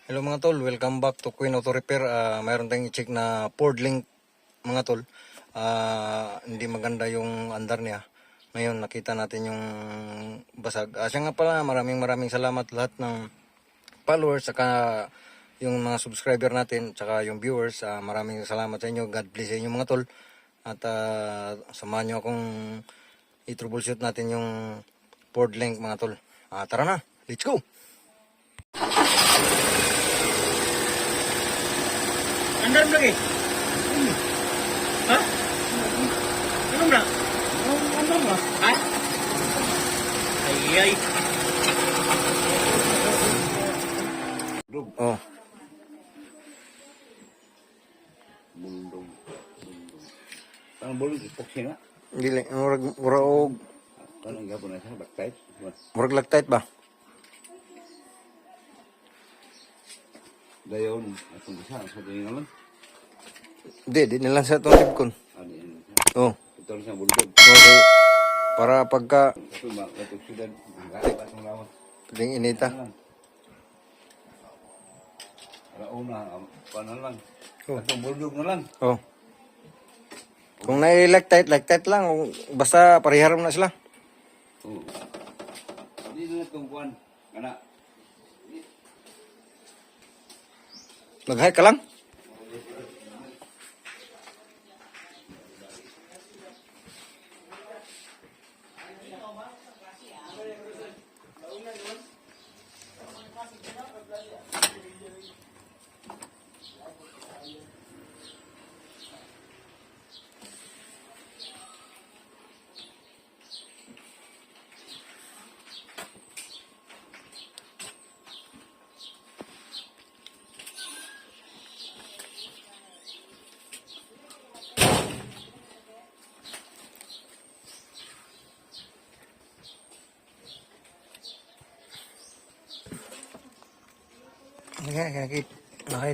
Hello mga tol, welcome back to Queen Auto Repair. Mayroon tayong i-check na Ford Link mga tol. Hindi maganda yung andar niya. Ngayon nakita natin yung basag. Siya nga pala, maraming salamat lahat ng followers saka yung mga subscriber natin saka yung viewers. Maraming salamat sa inyo. God bless sa inyo mga tol. At samahan nyo akong i-troubleshoot natin yung Ford Link mga tol. Tara na, let's go! Andar lagi? Hah? Ano ba? Andar ba? Ha? Ay. Oh. Bundong. Ang bulog ipoksi na. Dili, murag Kanang gapon na sa backtight. lagtite ba? Dayon atong isa sa tingin naman. Di nilang sa itong tibkon. Ano yan? Oh, Ito sa bulog. okay. Para pagka Ito ba katong syudad. Gaya pa itong lawas. piling inita. Alauna, paano lang. Oh. Atong bulog na lang. Oh. Kung lagtite lang. Basta pariharam na sila. Oo. Hindi na itong buwan. Kana. Mag-hike ka lang.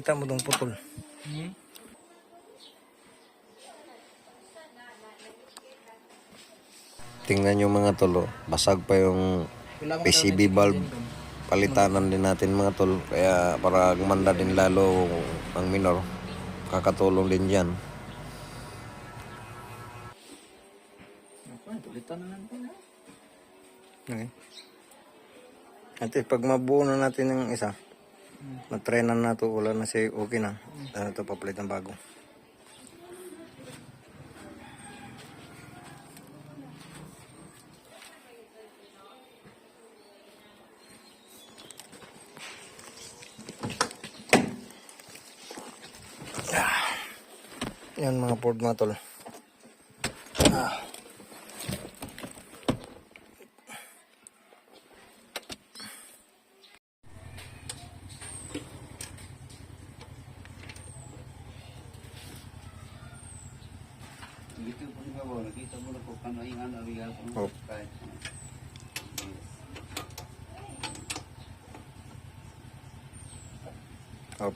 Nakita mo itong putol. Tingnan nyo mga tol, basag pa yung PCB bulb. Palitanan din natin mga tol, kaya para gumanda din lalo ang minor, kakatulong din dyan. Tulitan na lang po. Okay. At pag mabuo na natin ng isa, matrenan na to, wala na siya, okay na. Ito papalitan bago. Yan mga Ford mga tol. Dito po nga ba, nakita mo na po kano yung ano, Oh. kahit. Up.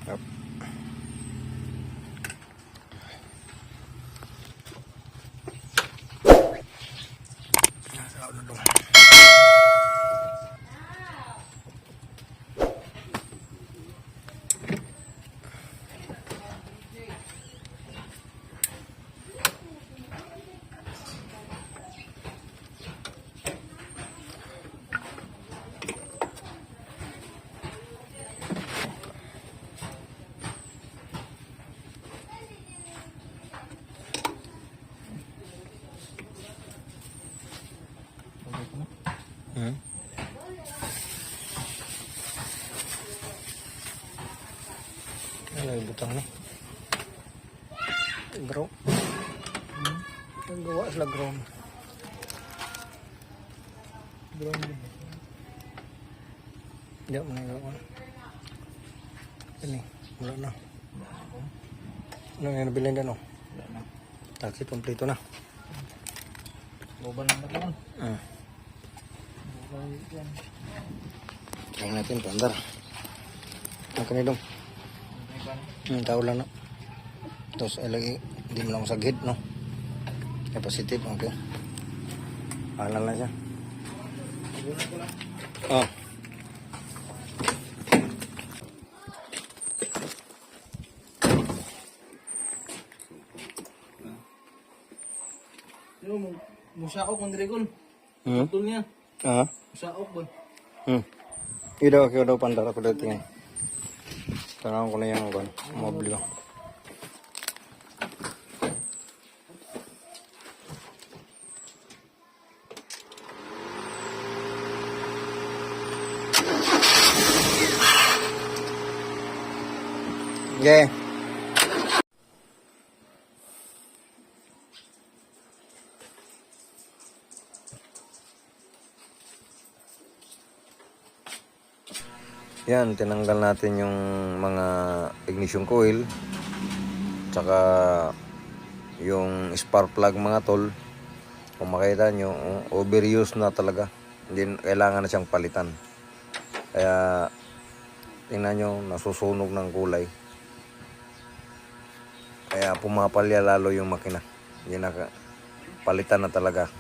Up. Hmm? Ano yung butang ni? Grow. Ang gawa sila grow. Grow. Hindi mo na gawa. Ini, wala na. Ano yung nabiling gano'n? Wala na. Taxi, kompleto na. Boban lang naman. Boban yan. Try natin ito, andar. Ang kanilong. Tao lang na. Tapos ay lagi, hindi mo lang masaghid, no? Positive, okay. Pahalan lang siya. Oh. Musaok man Dragon. Hmm? Betul niya. Ah. Musaok ba? Ida ako daw pandara ko dito ngayon. Tanong ko na yung mobile ko. Okay. Yan, tinanggal natin yung mga ignition coil tsaka yung spark plug mga tol. Kung makita nyo, overuse na talaga. Hindi kailangan na siyang palitan. Kaya tingnan nyo, nasusunog ng kulay. Kaya pumapalya lalo yung makina. Hindi na palitan na talaga.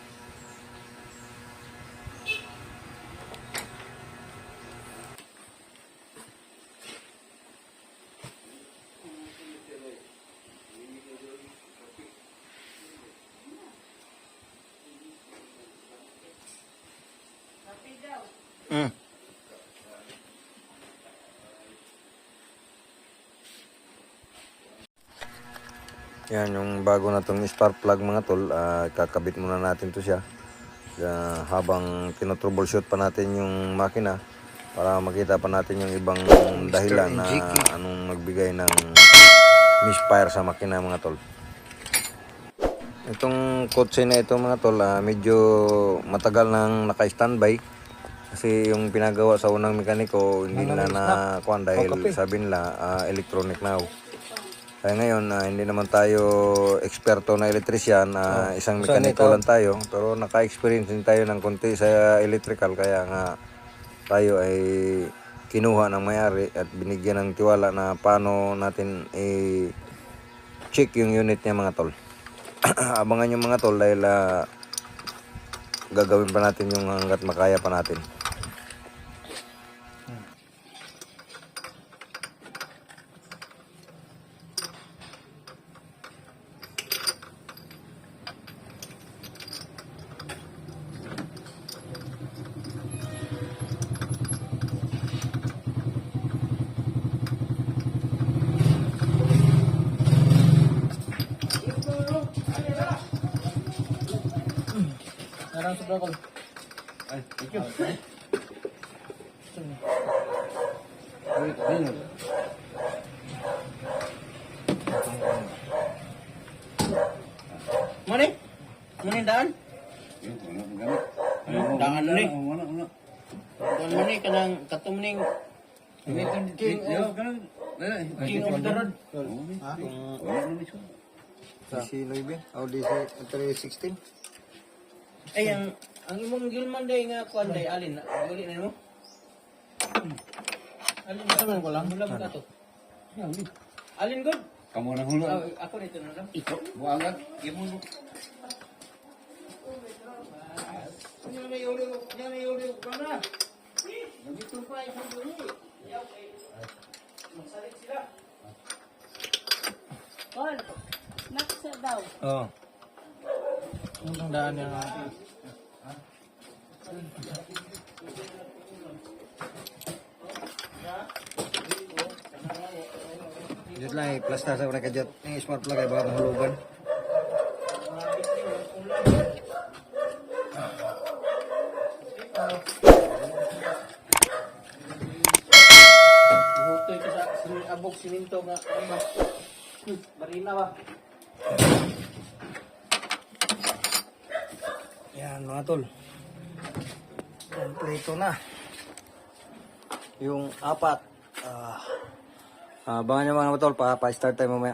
Yan yung bago na tong spark plug mga tol, kakabit muna natin to siya. Habang tinotroubleshoot pa natin yung makina para makita pa natin yung ibang dahilan na anong nagbigay ng misfire sa makina mga tol. Itong kotse na ito mga tol, medyo matagal nang naka-standby kasi yung pinagawa sa unang mekaniko hindi nila na kuan dahil sabi nila electronic now. Kaya ngayon, hindi naman tayo eksperto na elektrisyan, isang mekaniko lang tayo, pero naka-experience din tayo ng konti sa electrical, kaya nga tayo ay kinuha ng may-ari at binigyan ng tiwala na paano natin i-check yung unit niya mga tol. Abangan yung mga tol dahil gagawin pa natin yung hanggat makaya pa natin. Narang sa Dragon. Ay, thank you. Mani? Mani daan? Daan ni. Wala. Daan mani kanang katumuning King of the Road. DC 9, DC 316. Ay ang imong gilman day nga kuan day alin na uli na mo. Alin na ko lang mula mo to. Alin good? Kamu na hulo. Ako nito na lang. Ito, buangan. Imo mo. Yan na yuli ko na. Nandito pa yung duli. Magsalit sila. Kon, naksa daw. Oh. Ang daan niya nga. Dito lang, i-plaster sa mga kadyot. Yung smart plug ay baka mahulugan. Ihutoy ko sa abog siminto nga. Marina ba? Yan mga tol. Kompleto na. Yung apat. Abangan nyo mga tol, pa-start tayo mamaya.